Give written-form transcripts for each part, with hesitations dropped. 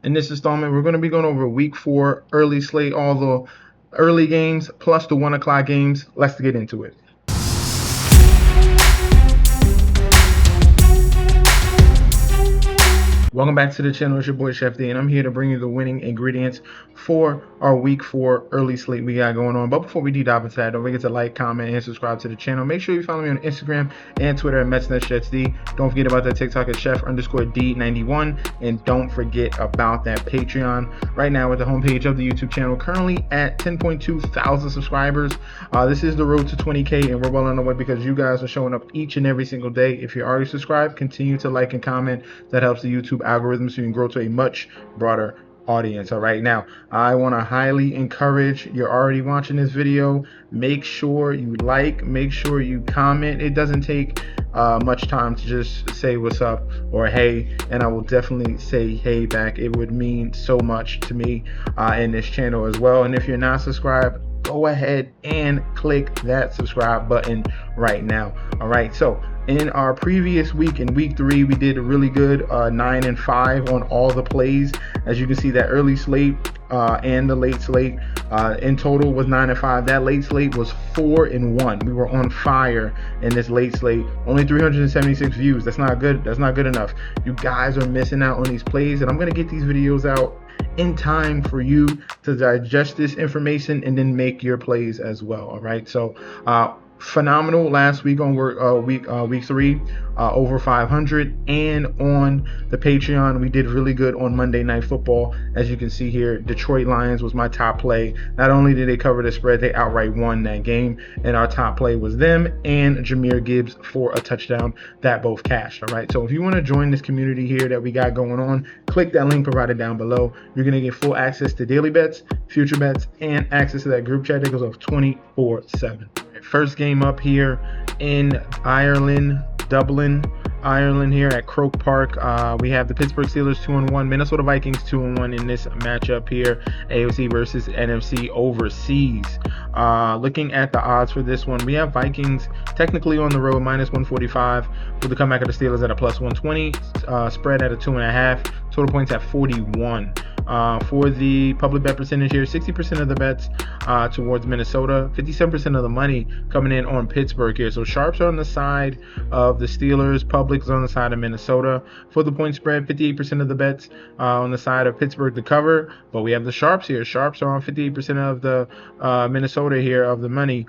In this installment, we're going to be going over week 4 early slate, all the early games plus the 1 o'clock games. Let's get into it. Welcome back to the channel. It's your boy Chef D, and I'm here to bring you the winning ingredients for our week 4 early slate we got going on. But before we deep dive into that, don't forget to like, comment, and subscribe to the channel. Make sure you follow me on Instagram and Twitter at MetsNetShetsD. Don't forget about that TikTok at Chef_D91, and don't forget about that Patreon. Right now, at the homepage of the YouTube channel, currently at 10.2 thousand subscribers. This is the road to 20K, and we're well on the way because you guys are showing up each and every single day. If you're already subscribed, continue to like and comment. That helps the YouTube algorithm so you can grow to a much broader audience. All right, now I want to highly encourage, you're already watching this video, make sure you like, make sure you comment. It doesn't take much time to just say what's up or hey, and I will definitely say hey back. It would mean so much to me in this channel as well. And if you're not subscribed, go ahead and click that subscribe button right now. All right, so in our previous week, in week 3, we did really good, 9 and 5 on all the plays. As you can see, that early slate and the late slate in total was 9 and 5. That late slate was 4 and 1. We were on fire in this late slate. Only 376 views. That's not good. That's not good enough. You guys are missing out on these plays, and I'm gonna get these videos out in time for you to digest this information and then make your plays as well. All right, so phenomenal last week on week 3, over 500, and on the Patreon we did really good on Monday Night Football. As you can see here, Detroit Lions was my top play. Not only did they cover the spread, they outright won that game, and our top play was them and Jahmyr Gibbs for a touchdown that both cashed. All right, so if you want to join this community here that we got going on, click that link provided down below. You're going to get full access to daily bets, future bets, and access to that group chat that goes off 24/7. First game up here in Ireland, Dublin, Ireland, here at Croke Park. We have the Pittsburgh Steelers 2-1, Minnesota Vikings 2-1 in this matchup here, AFC versus NFC overseas. Looking at the odds for this one, we have Vikings technically on the road -145, with the comeback of the Steelers at a +120, spread at a 2.5, total points at 41. For the public bet percentage here, 60% of the bets towards Minnesota, 57% of the money coming in on Pittsburgh here. So sharps are on the side of the Steelers, public is on the side of Minnesota. For the point spread, 58% of the bets on the side of Pittsburgh to cover, but we have the sharps here. Sharps are on 58% of the Minnesota here of the money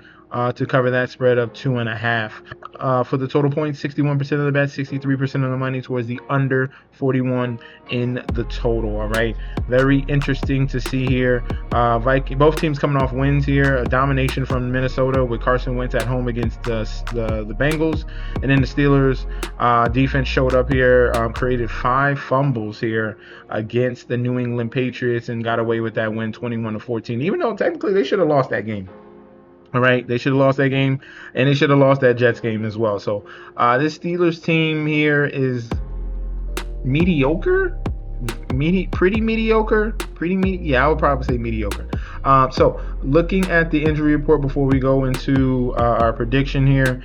to cover that spread of 2.5. For the total points, 61% of the bets, 63% of the money towards the under 41 in the total. All right, very interesting to see here. Both teams coming off wins here, a domination from Minnesota with Carson Wentz at home against the Bengals, and then the Steelers defense showed up here, created 5 fumbles here against the New England Patriots and got away with that win, 21-14, even though technically they should have lost that game. All right, they should have lost that game, and they should have lost that Jets game as well. So this Steelers team here is mediocre, pretty mediocre. Yeah, I would probably say mediocre. So looking at the injury report before we go into our prediction here,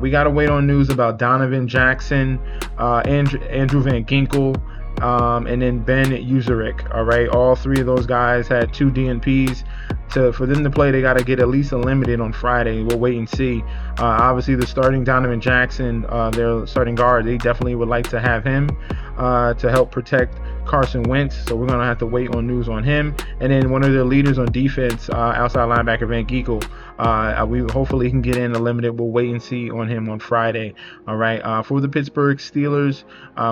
we got to wait on news about Donovan Jackson, Andrew Van Ginkel, and then Ben Uzuric. All right, all 3 of those guys had 2 DNPs. For them to play, they got to get at least a limited on Friday. We'll wait and see. Obviously, the starting Donovan Jackson, their starting guard, they definitely would like to have him to help protect Carson Wentz. So we're going to have to wait on news on him. And then one of their leaders on defense, outside linebacker Van Ginkel, we hopefully can get in a limited. We'll wait and see on him on Friday. All right. For the Pittsburgh Steelers,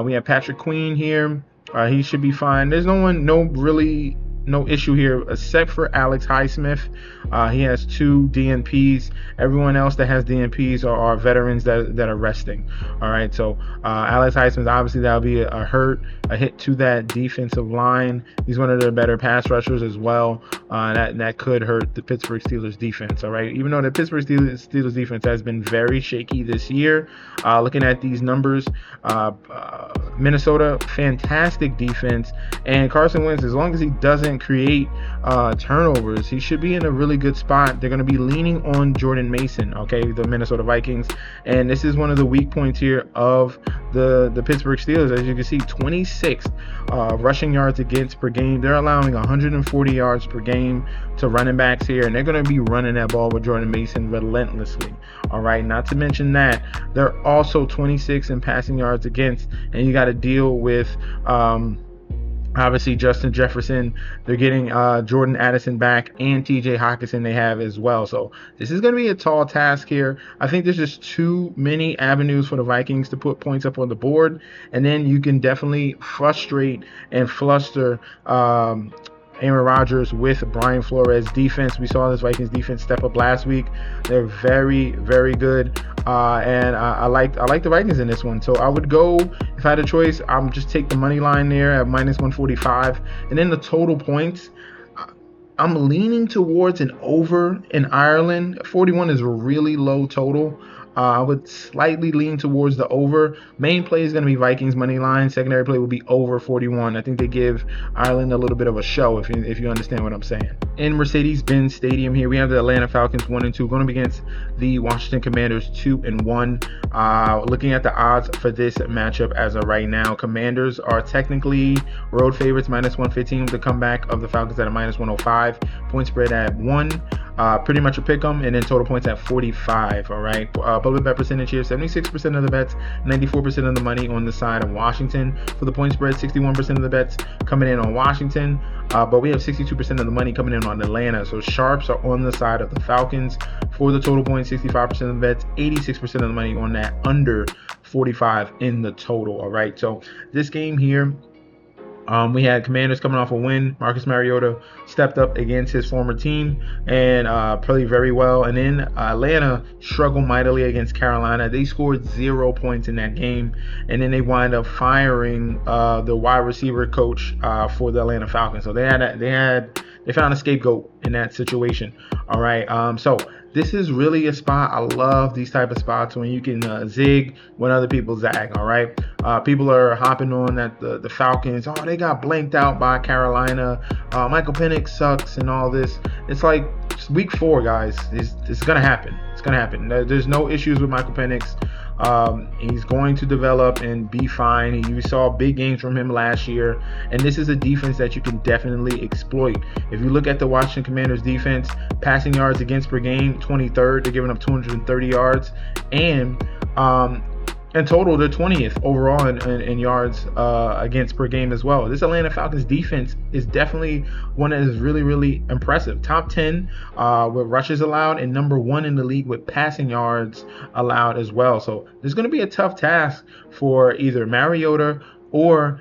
we have Patrick Queen here. He should be fine. There's no issue here except for Alex Highsmith. He has 2 DNPs. Everyone else that has DNPs are veterans that are resting. All right, so Alex Highsmith, obviously that'll be a hit to that defensive line. He's one of their better pass rushers as well. That could hurt the Pittsburgh Steelers defense. All right, even though the Pittsburgh Steelers defense has been very shaky this year. Looking at these numbers, Minnesota, fantastic defense, and Carson Wentz, as long as he doesn't doesn't create turnovers, he should be in a really good spot. They're going to be leaning on Jordan Mason, okay, the Minnesota Vikings. And this is one of the weak points here of the Pittsburgh Steelers. As you can see, 26th rushing yards against per game. They're allowing 140 yards per game to running backs here, and they're going to be running that ball with Jordan Mason relentlessly. All right, not to mention that they're also 26 in passing yards against, and you got to deal with obviously Justin Jefferson. They're getting Jordan Addison back, and TJ Hockenson they have as well. So this is going to be a tall task here. I think there's just too many avenues for the Vikings to put points up on the board, and then you can definitely frustrate and fluster Aaron Rodgers with Brian Flores defense. We saw this Vikings defense step up last week. They're very, very good, and I like the Vikings in this one. So I would go, if I had a choice, I'm just take the money line there at minus 145, and then the total points. I'm leaning towards an over in Ireland. 41 is a really low total. I would slightly lean towards the over. Main play is going to be Vikings money line. Secondary play will be over 41. I think they give Ireland a little bit of a show, if you understand what I'm saying. In Mercedes-Benz Stadium here, we have the Atlanta Falcons 1-2 going up against the Washington Commanders 2-1. Looking at the odds for this matchup as of right now, Commanders are technically road favorites, minus 115 with the comeback of the Falcons at a minus 105. Point spread at 1. Pretty much a pick 'em, and then total points at 45. All right, public bet percentage here: 76% of the bets, 94% of the money on the side of Washington. For the point spread, 61% of the bets coming in on Washington, but we have 62% of the money coming in on Atlanta. So sharps are on the side of the Falcons. For the total points, 65% of the bets, 86% of the money on that under 45 in the total. All right, so this game here, we had Commanders coming off a win. Marcus Mariota stepped up against his former team and played very well. And then Atlanta struggled mightily against Carolina. They scored 0 points in that game. And then they wind up firing the wide receiver coach for the Atlanta Falcons. So they found a scapegoat in that situation. All right. So this is really a spot. I love these type of spots when you can zig when other people zag. All right. People are hopping on that the Falcons. Oh, they got blanked out by Carolina. Michael Penix sucks and all this. It's like week 4, guys. It's gonna happen. It's gonna happen. There's no issues with Michael Penix. He's going to develop and be fine. You saw big games from him last year, and this is a defense that you can definitely exploit. If you look at the Washington Commanders defense, passing yards against per game, 23rd. They're giving up 230 yards, and in total, they're 20th overall in yards against per game as well. This Atlanta Falcons defense is definitely one that is really, really impressive. Top 10 with rushes allowed, and number 1 in the league with passing yards allowed as well. So there's going to be a tough task for either Mariota or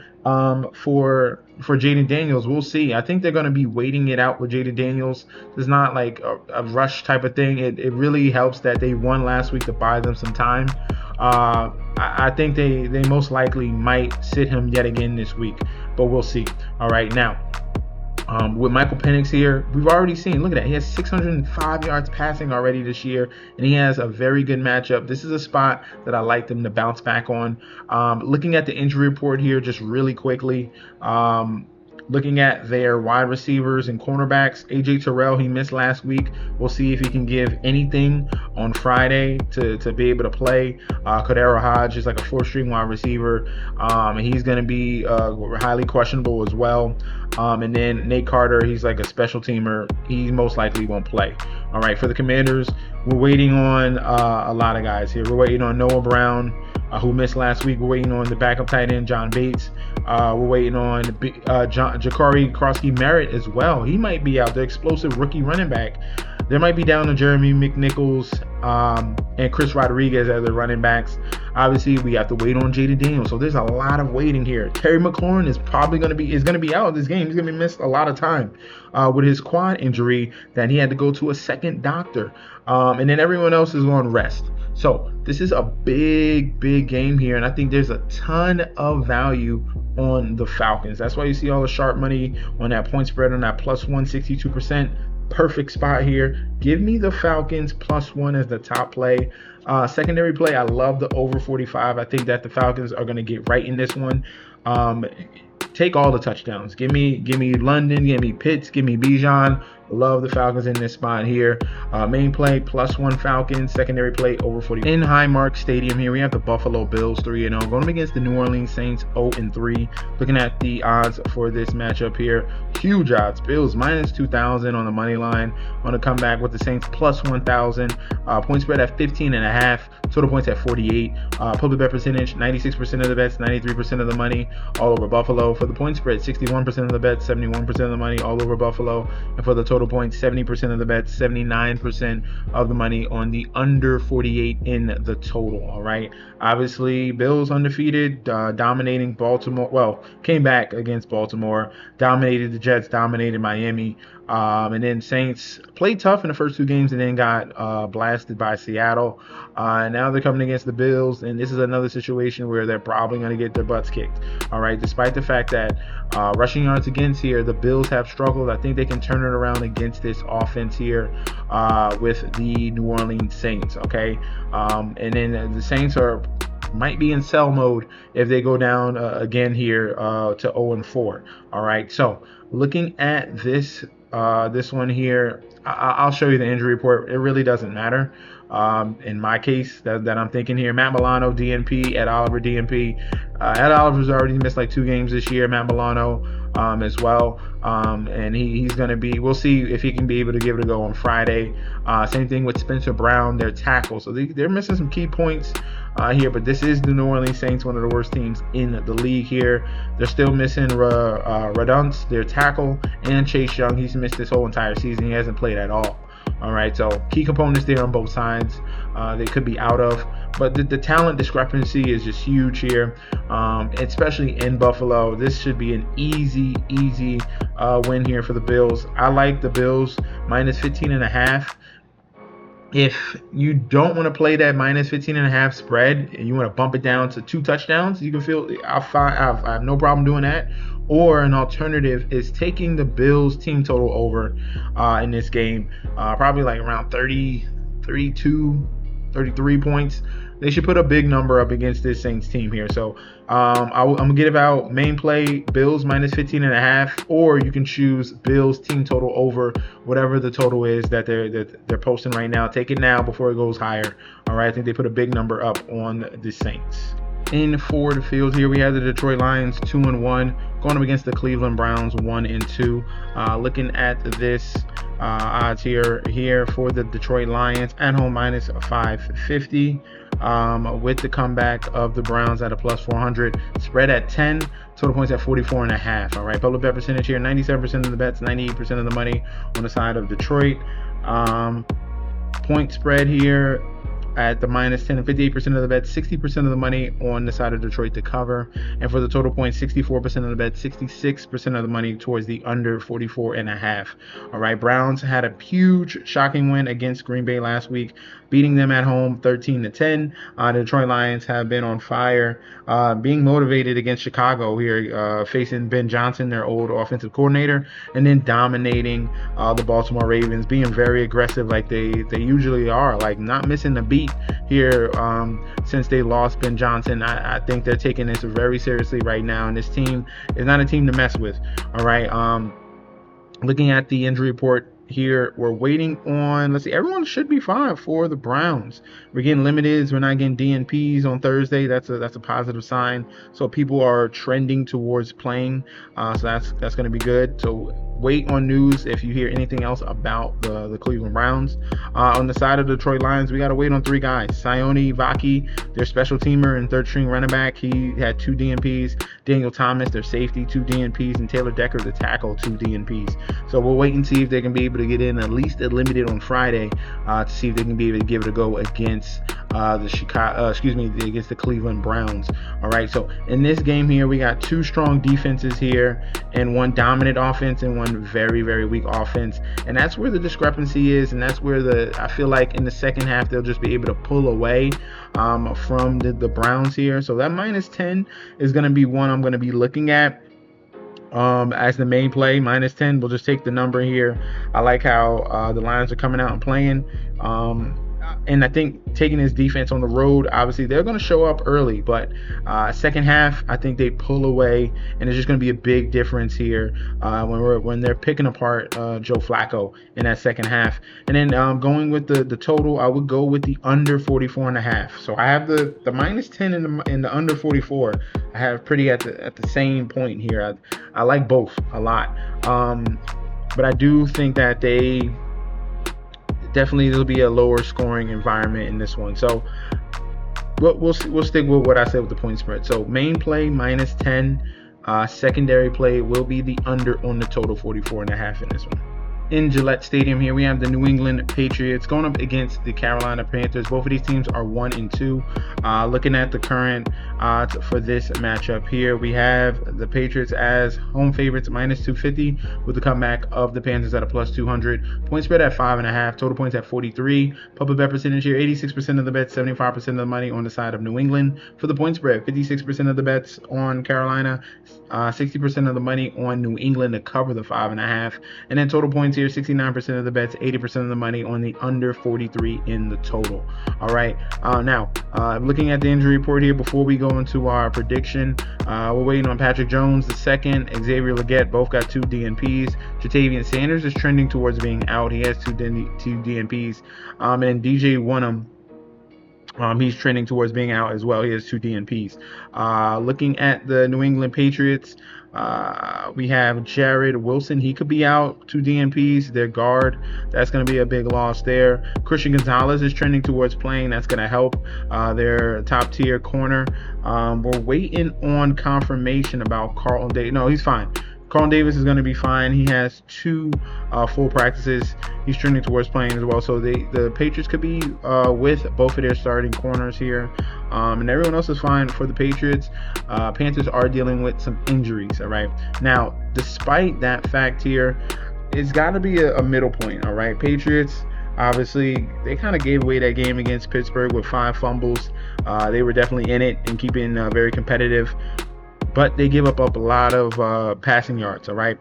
for Jaden Daniels. We'll see. I think they're going to be waiting it out with Jaden Daniels. It's not like a rush type of thing. It really helps that they won last week to buy them some time. I think they most likely might sit him yet again this week, but we'll see. All right, now with Michael Penix here, we've already seen, look at that, he has 605 yards passing already this year, and he has a very good matchup. This is a spot that I like them to bounce back on. Looking at the injury report here just really quickly, looking at their wide receivers and cornerbacks, A.J. Terrell, he missed last week. We'll see if he can give anything on Friday to be able to play. Cordero Hodge is like a 4th-string wide receiver, and he's going to be highly questionable as well. And then Nate Carter, he's like a special teamer. He most likely won't play. All right, for the Commanders, we're waiting on a lot of guys here. We're waiting on Noah Brown, who missed last week. We're waiting on the backup tight end, John Bates. We're waiting on Jakari Krosky-Merritt as well. He might be out, the explosive rookie running back. There might be down to Jeremy McNichols and Chris Rodriguez as the running backs. Obviously, we have to wait on Jaden Daniels. So there's a lot of waiting here. Terry McLaurin is probably going to be out of this game. He's going to be missed a lot of time with his quad injury that he had to go to a second doctor. And then everyone else is on rest. So this is a big game here, and I think there's a ton of value on the Falcons. That's why you see all the sharp money on that point spread on that plus 162%. Perfect spot here. Give me the Falcons plus 1 as the top play. Secondary play, I love the over 45. I think that the Falcons are going to get right in this one. take all the touchdowns. Give me London, give me Pitts, give me Bijan. Love the Falcons in this spot here. Main play +1 Falcons. Secondary play over 40. In Highmark Stadium here, we have the Buffalo Bills 3-0 going up against the New Orleans Saints 0-3. Looking at the odds for this matchup here, huge odds. Bills -2,000 on the money line. On to come back with the Saints +1,000. Point spread at 15.5. Total points at 48. Public bet percentage 96% of the bets, 93% of the money, all over Buffalo. For the point spread, 61% of the bets, 71% of the money, all over Buffalo. And for the total points, 70% of the bets, 79% of the money on the under 48 in the total. All right. Obviously, Bills undefeated, dominating Baltimore. Well, came back against Baltimore, dominated the Jets, dominated Miami. And then Saints played tough in the first 2 games and then got blasted by Seattle. Now they're coming against the Bills, and this is another situation where they're probably going to get their butts kicked. All right, despite the fact that rushing yards against here, the Bills have struggled. I think they can turn it around against this offense here with the New Orleans Saints. Okay, and then the Saints might be in sell mode if they go down again here to 0-4. All right, so looking at this one here, I'll show you the injury report. It really doesn't matter. In my case that I'm thinking here, Matt Milano, DNP, Ed Oliver, DNP. Ed Oliver's already missed like 2 games this year. Matt Milano as well. And he's going to be, we'll see if he can be able to give it a go on Friday. Same thing with Spencer Brown, their tackle. So they're missing some key points here, but this is the New Orleans Saints, one of the worst teams in the league here. They're still missing Radunz, their tackle, and Chase Young. He's missed this whole entire season. He hasn't played at all. All right, so key components there on both sides. They could be out of, but the talent discrepancy is just huge here, especially in Buffalo. This should be an easy win here for the Bills. I like the Bills -15.5. If you don't want to play that -15.5 spread and you want to bump it down to 2 touchdowns, you can I have no problem doing that. Or an alternative is taking the Bills team total over in this game, probably like around 32, 33 points. They should put a big number up against this Saints team here. So I'm going to give out main play Bills -15.5, or you can choose Bills team total over whatever the total is that they're posting right now. Take it now before it goes higher. All right, I think they put a big number up on the Saints. In Ford Field here, we have the Detroit Lions 2-1 going up against the Cleveland Browns 1-2. Looking at this odds here for the Detroit Lions at home -550. With the comeback of the Browns at a +400, spread at 10, total points at 44.5. All right, public bet percentage here, 97% of the bets, 98% of the money on the side of Detroit. Point spread here at the -10 and 58% of the bets, 60% of the money on the side of Detroit to cover. And for the total points, 64% of the bets, 66% of the money towards the under 44.5. All right, Browns had a huge shocking win against Green Bay last week, beating them at home 13-10. The Detroit Lions have been on fire, being motivated against Chicago here, facing Ben Johnson, their old offensive coordinator, and then dominating the Baltimore Ravens, being very aggressive like they usually are, like not missing a beat here since they lost Ben Johnson. I think they're taking this very seriously right now, and this team is not a team to mess with. All right, looking at the injury report here, we're waiting on, let's see, everyone should be fine for the Browns. We're getting limiteds, we're not getting DNPs on Thursday. That's a positive sign. So people are trending towards playing, so that's going to be good. So wait on news if you hear anything else about the Cleveland Browns. On the side of the Detroit Lions, we got to wait on 3 guys. Sione Vaki, their special teamer and 3rd string running back, he had 2 DNPs. Daniel Thomas, their safety, 2 DNPs, and Taylor Decker, the tackle, 2 DNPs. So we'll wait and see if they can be able to get in at least a limited on Friday to see if they can be able to give it a go against against the Cleveland Browns. All right, so in this game here, we got 2 strong defenses here and 1 dominant offense and 1 very, very weak offense. And that's where the discrepancy is, and that's where I feel like in the second half they'll just be able to pull away from the Browns here. So that -10 is going to be one I'm going to be looking at as the main play. -10, we'll just take the number here. I like how the Lions are coming out and playing. And I think taking his defense on the road, obviously they're going to show up early, but second half, I think they pull away, and it's just going to be a big difference here when they're picking apart Joe Flacco in that second half. And then going with the total, I would go with the under 44.5. So I have the -10 in the under 44. I have pretty at the same point here. I like both a lot, but I do think that definitely there'll be a lower scoring environment in this one. So we'll stick with what I said with the point spread. So main play -10. Secondary play will be the under on the total 44.5 in this one. In Gillette Stadium here, we have the New England Patriots going up against the Carolina Panthers. Both of these teams are 1-2. Looking at the current odds for this matchup here, we have the Patriots as home favorites -250 with the comeback of the Panthers at a +200. Point spread at 5.5. Total points at 43. Public bet percentage here, 86% of the bets, 75% of the money on the side of New England. For the point spread, 56% of the bets on Carolina, 60% of the money on New England to cover the 5.5. And then total points here, 69% of the bets, 80% of the money on the under 43 in the total. All right. Now, looking at the injury report here before we go into our prediction, we're waiting on Patrick Jones, the second, Xavier Legette, both got 2 DNPs. Jatavian Sanders is trending towards being out. He has 2 DNPs. And then DJ Wonnum, he's trending towards being out as well. He has 2 DNPs. Looking at the New England Patriots, we have Jared Wilson. He could be out, 2 DNPs. Their guard, that's going to be a big loss there. Christian Gonzalez is trending towards playing. That's going to help their top tier corner. We're waiting on confirmation about Carlton Davis. No, he's fine. Carlton Davis is going to be fine. He has 2 full practices. He's trending towards playing as well. So the Patriots could be with both of their starting corners here. And everyone else is fine for the Patriots. Panthers are dealing with some injuries, all right? Now, despite that fact here, it's got to be a middle point, all right? Patriots, obviously, they kind of gave away that game against Pittsburgh with 5 fumbles. They were definitely in it and keeping very competitive. But they give up a lot of passing yards, all right?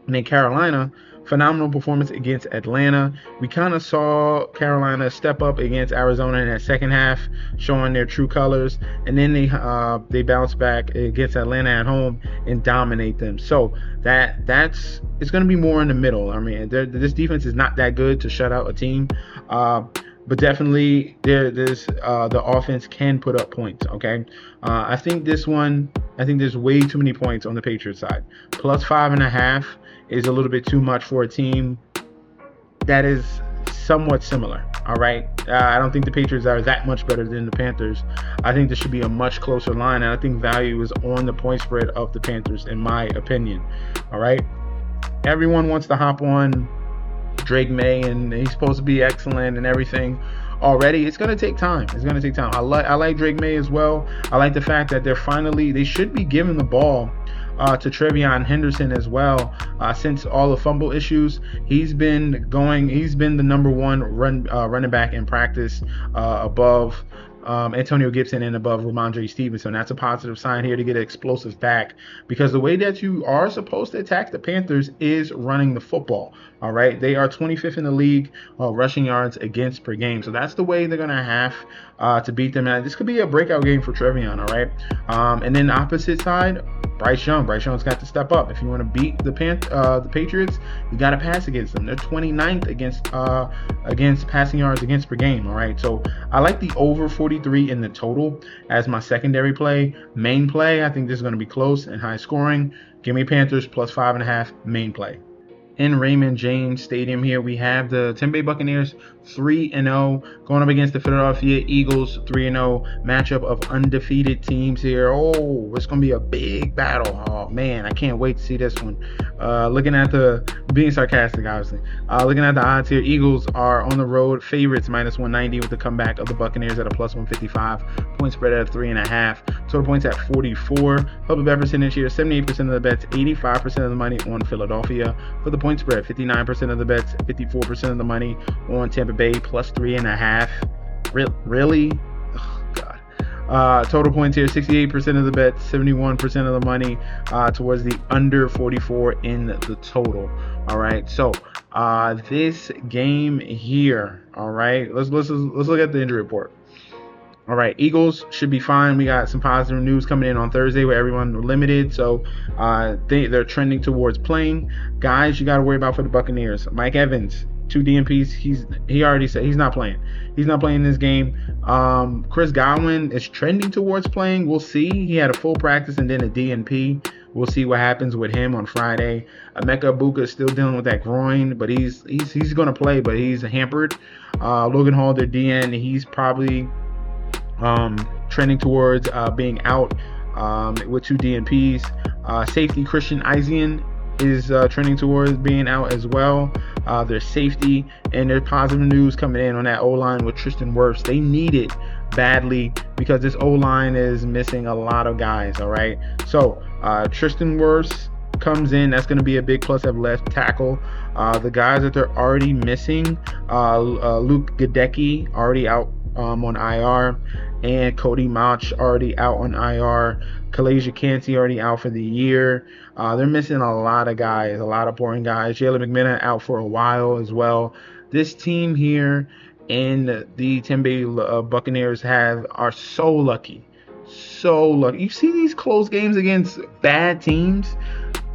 And then Carolina, phenomenal performance against Atlanta. We kind of saw Carolina step up against Arizona in that second half, showing their true colors. And then they bounce back against Atlanta at home and dominate them. So it's going to be more in the middle. I mean, this defense is not that good to shut out a team. But definitely, the offense can put up points, okay? I think there's way too many points on the Patriots side. Plus 5.5 is a little bit too much for a team that is somewhat similar, all right? I don't think the Patriots are that much better than the Panthers. I think this should be a much closer line, and I think value is on the point spread of the Panthers, in my opinion, all right? Everyone wants to hop on Drake May, and he's supposed to be excellent and everything already. It's going to take time. I like Drake May as well. I like the fact that they should be giving the ball to Trevion Henderson as well. Since all the fumble issues, he's been the number 1 running back in practice, above Antonio Gibson and above Ramondre Stevenson. That's a positive sign here to get an explosive back, because the way that you are supposed to attack the Panthers is running the football. All right, they are 25th in the league rushing yards against per game. So that's the way they're gonna have to beat them. And this could be a breakout game for Trevion. All right, and then the opposite side, Bryce Young. Bryce Young's got to step up. If you want to beat the Patriots, you got to pass against them. They're 29th against passing yards against per game. All right, so I like the over 43 in the total as my secondary play. Main play, I think this is going to be close and high scoring. Give me Panthers plus 5.5 main play. In Raymond James Stadium here, we have the Tampa Bay Buccaneers 3-0 going up against the Philadelphia Eagles 3-0 matchup of undefeated teams here. Oh, it's going to be a big battle. Oh, man, I can't wait to see this one. Being sarcastic, obviously. Looking at the odds here, Eagles are on the road favorites -190 with the comeback of the Buccaneers at a +155. Point spread at 3.5. Total points at 44. Public bet percentage here, 78% of the bets, 85% of the money on Philadelphia. For the point spread, 59% of the bets, 54% of the money on Tampa Bay plus 3.5. Really? Oh, God. Total points here, 68% of the bets, 71% of the money towards the under 44 in the total. All right, so this game here. All right, let's look at the injury report. All right, Eagles should be fine. We got some positive news coming in on Thursday where everyone limited, so they're trending towards playing. Guys, you got to worry about for the Buccaneers. Mike Evans, 2 DNPs. He already said he's not playing. He's not playing this game. Chris Godwin is trending towards playing. We'll see. He had a full practice and then a DNP. We'll see what happens with him on Friday. Emeka Egbuka is still dealing with that groin, but he's going to play, but he's hampered. Logan Hall, their DN, he's probably trending towards being out with 2 DNPs. Safety Christian Isian is trending towards being out as well. There's safety, and there's positive news coming in on that O-line with Tristan Wirfs. They need it badly because this O-line is missing a lot of guys, all right? So Tristan Wirfs comes in. That's going to be a big plus at left tackle. The guys that they're already missing, Luke Gadecki already out on IR, and Cody Mauch already out on IR. Kalasia Kancey already out for the year. They're missing a lot of guys, a lot of important guys. Jalen McMillan out for a while as well. This team here and the Tampa Bay Buccaneers are so lucky. So lucky. You see these close games against bad teams?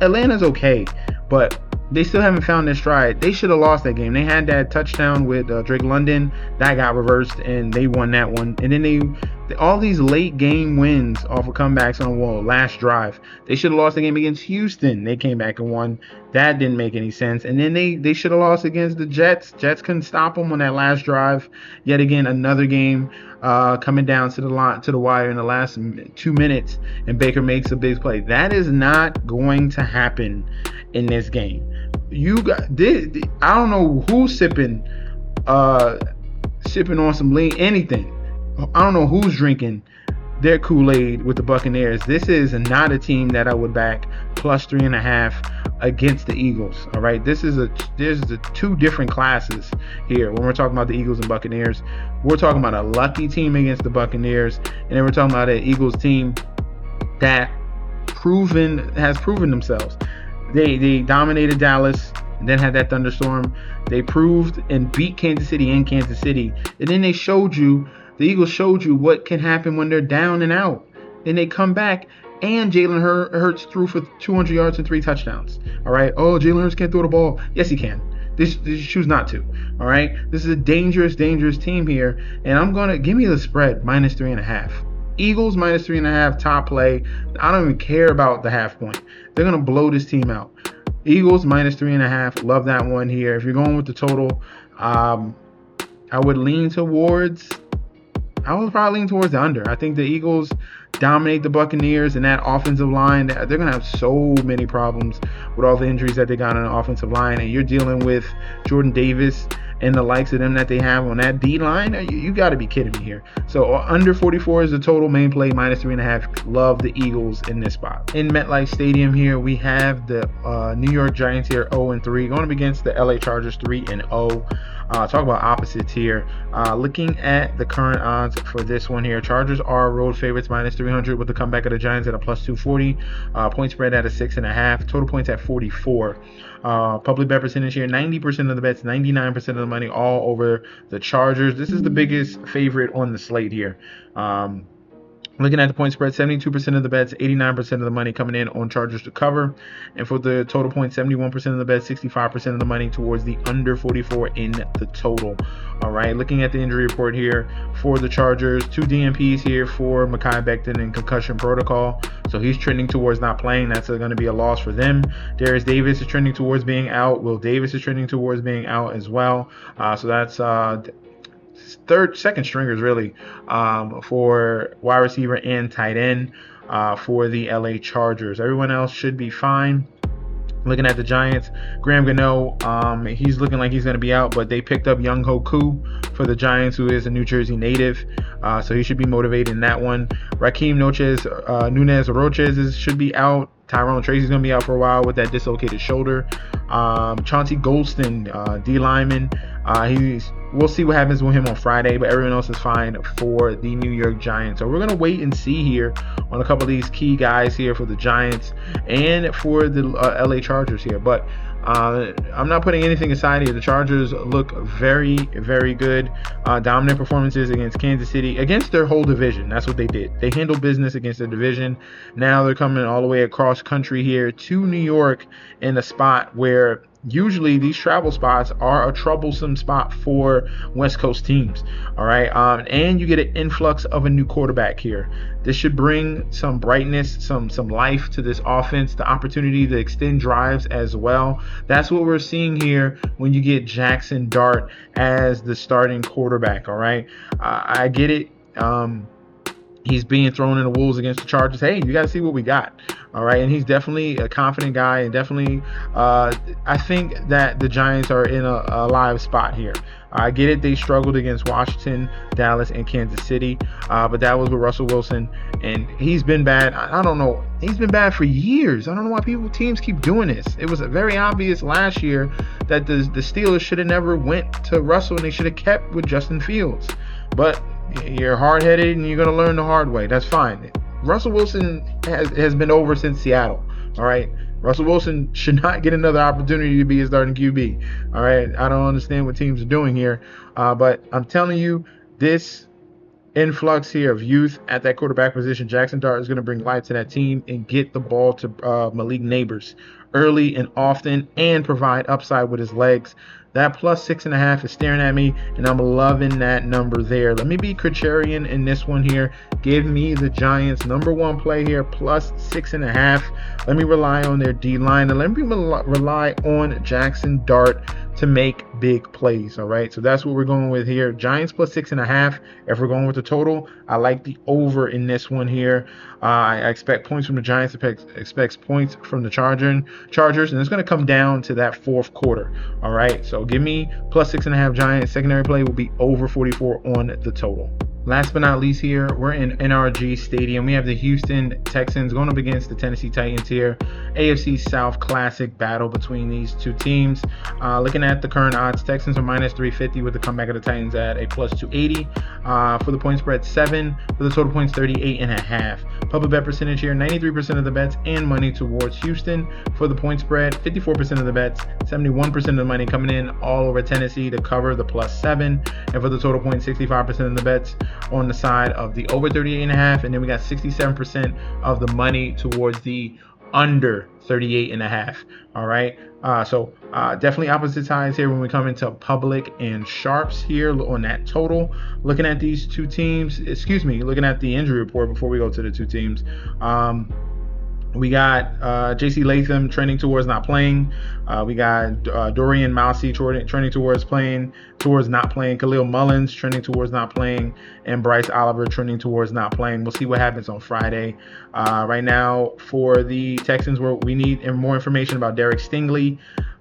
Atlanta's okay, but they still haven't found their stride. They should have lost that game. They had that touchdown with Drake London. That got reversed, and they won that one. And then all these late game wins off of comebacks on the last drive. They should have lost the game against Houston. They came back and won. That didn't make any sense. And then they should have lost against the Jets. Jets couldn't stop them on that last drive. Yet again, another game coming down to the wire in the last 2 minutes, and Baker makes a big play. That is not going to happen in this game. I don't know who's sipping on some lean anything. I don't know who's drinking their Kool-Aid with the Buccaneers. This is not a team that I would back plus 3.5 against the Eagles. All right, there's the 2 different classes here when we're talking about the Eagles and Buccaneers. We're talking about a lucky team against the Buccaneers, and then we're talking about an Eagles team that has proven themselves. They dominated Dallas and then had that thunderstorm. They proved and beat Kansas City in Kansas City. And then the Eagles showed you what can happen when they're down and out. And they come back, and Jalen Hurts threw for 200 yards and 3 touchdowns. All right. Oh, Jalen Hurts can't throw the ball. Yes, he can. They choose not to. All right. This is a dangerous team here. And I'm going to give me the spread minus 3.5. Eagles minus 3.5, top play. I don't even care about the half point. They're going to blow this team out. Eagles minus 3.5. Love that one here. If you're going with the total, I would probably lean towards the under. I think the Eagles dominate the Buccaneers, and that offensive line, they're going to have so many problems with all the injuries that they got on the offensive line. And you're dealing with Jordan Davis and the likes of them that they have on that D line. You got to be kidding me here. So under 44 is the total, main play minus 3.5. Love the Eagles in this spot. In MetLife Stadium here, we have the New York Giants here 0-3 going up against the LA Chargers 3-0. Talk about opposites here. Looking at the current odds for this one here, Chargers are road favorites minus 300 with the comeback of the Giants at a plus 240. Point spread at a 6.5. Total points at 44. Public bet percentage here, 90% of the bets, 99% of the money, all over the Chargers. This is the biggest favorite on the slate here. Looking at the point spread, 72% of the bets, 89% of the money coming in on Chargers to cover. And for the total points, 71% of the bets, 65% of the money towards the under 44 in the total. All right, looking at the injury report here for the Chargers, 2 DNPs here for Mekhi Becton in concussion protocol. So he's trending towards not playing. That's going to be a loss for them. Darius Davis is trending towards being out. Will Davis is trending towards being out as well. So that's second stringers really for wide receiver and tight end for the LA Chargers. Everyone else should be fine. Looking at the Giants, Graham Gano, he's looking like he's going to be out, but they picked up Young Ho Koo for the Giants, who is a New Jersey native, so he should be motivated in that one. Raheem Nunez Roches should be out Tyrone Tracy's going to be out for a while with that dislocated shoulder. Chauncey Golston, D lineman, we'll see what happens with him on Friday, but everyone else is fine for the New York Giants. So we're going to wait and see here on a couple of these key guys here for the Giants and for the LA Chargers here. But I'm not putting anything aside here. The Chargers look very, very good. Dominant performances against Kansas City, against their whole division. That's what they did. They handled business against their division. Now they're coming all the way across country here to New York in a spot where usually these travel spots are a troublesome spot for West Coast teams. All right. And you get an influx of a new quarterback here. This should bring some brightness, some life to this offense, the opportunity to extend drives as well. That's what we're seeing here when you get Jackson Dart as the starting quarterback. All right. I get it. He's being thrown in the wolves against the Chargers. Hey, you got to see what we got. All right. And he's definitely a confident guy. And definitely, I think that the Giants are in a live spot here. I get it. They struggled against Washington, Dallas, and Kansas City. But that was with Russell Wilson. And he's been bad. I don't know. He's been bad for years. I don't know why teams keep doing this. It was very obvious last year that the Steelers should have never went to Russell and they should have kept with Justin Fields. But you're hard-headed and you're going to learn the hard way. That's fine. Russell Wilson has been over since Seattle. All right. Russell Wilson should not get another opportunity to be a starting QB. All right. I don't understand what teams are doing here. But I'm telling you, this influx here of youth at that quarterback position, Jackson Dart is going to bring life to that team and get the ball to Malik Neighbors early and often and provide upside with his legs. That plus 6.5 is staring at me, and I'm loving that number there. Let me be contrarian in this one here. Give me the Giants number one play here, plus 6.5. Let me rely on their D-line, and let me rely on Jackson Dart to make big plays. All right, so that's what we're going with here. Giants plus 6.5. If we're going with the total, I like the over in this one here. I expect points from the Giants, expects points from the Chargers, and it's going to come down to that fourth quarter. All right, so give me plus 6.5 Giants. Secondary play will be over 44 on the total. Last but not least here, we're in NRG Stadium. We have the Houston Texans going up against the Tennessee Titans here. AFC South classic battle between these two teams. Looking at the current odds, Texans are minus 350 with the comeback of the Titans at a plus 280. For the point spread, 7. For the total points, 38.5. Public bet percentage here, 93% of the bets and money towards Houston. For the point spread, 54% of the bets, 71% of the money coming in all over Tennessee to cover the plus 7. And for the total points, 65% of the bets on the side of the over 38.5, and then we got 67% of the money towards the under 38.5. All right, so definitely opposite sides here when we come into public and sharps here on that total. Looking at these two teams, looking at the injury report before we go to the two teams. We got J.C. Latham trending towards not playing. We got Dorian Mousey trending towards not playing. Khalil Mullins trending towards not playing. And Bryce Oliver trending towards not playing. We'll see what happens on Friday. Right now, for the Texans, we need more information about Derek Stingley.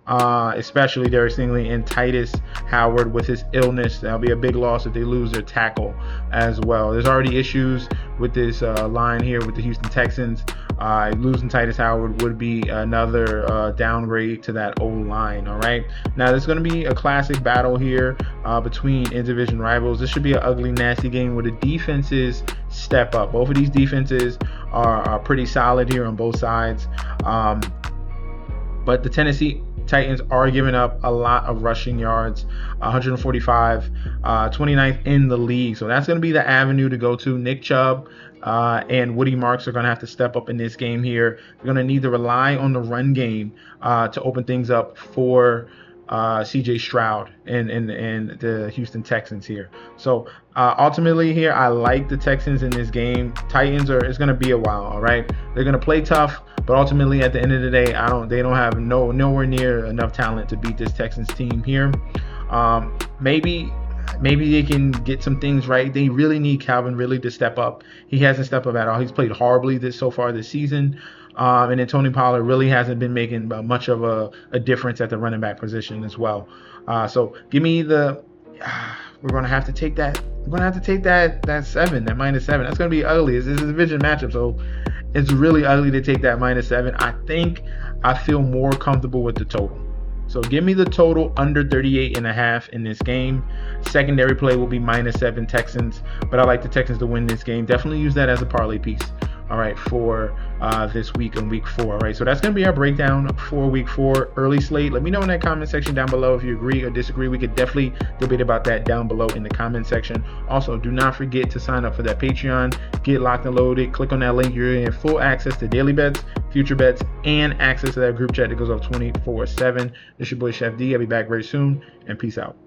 Especially Derek Stingley and Titus Howard with his illness. That'll be a big loss if they lose their tackle as well. There's already issues with this line here with the Houston Texans. Losing Titus Howard would be another downgrade to that O-line. All right. Now, there's going to be a classic battle here between in-division rivals. This should be an ugly, nasty game where the defenses step up. Both of these defenses are pretty solid here on both sides. But the Tennessee Titans are giving up a lot of rushing yards, 145, 29th in the league. So that's going to be the avenue to go to. Nick Chubb and Woody Marks are going to have to step up in this game here. They're going to need to rely on the run game to open things up for CJ Stroud and the Houston Texans here. So ultimately here, I like the Texans in this game. Titans it's going to be a while. All right, they're going to play tough, but ultimately at the end of the day, they don't have nowhere near enough talent to beat this Texans team here. Maybe they can get some things right. They really need Calvin Ridley to step up. He hasn't stepped up at all. He's played horribly so far this season. And then Tony Pollard really hasn't been making much of a difference at the running back position as well. So give me we're going to have to take that. We're going to have to take that 7, that minus 7. That's going to be ugly. This is a division matchup. So It's really ugly to take that -7. I think I feel more comfortable with the total. So give me the total under 38.5 in this game. Secondary play will be -7 Texans, but I like the Texans to win this game. Definitely use that as a parlay piece. All right, for this week and week 4. All right, so that's going to be our breakdown for week 4 early slate. Let me know in that comment section down below if you agree or disagree. We could definitely debate about that down below in the comment section. Also, do not forget to sign up for that Patreon. Get locked and loaded. Click on that link. You're going to get full access to daily bets, future bets, and access to that group chat that goes off 24/7. This is your boy Chef D. I'll be back very soon, and peace out.